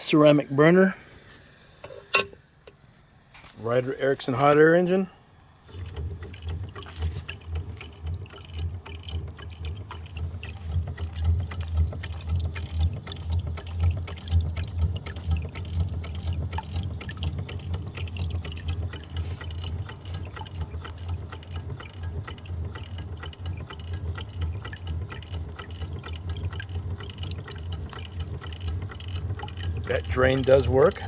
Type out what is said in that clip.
ceramic burner, Ryder Ericsson hot air engine, that drain does work.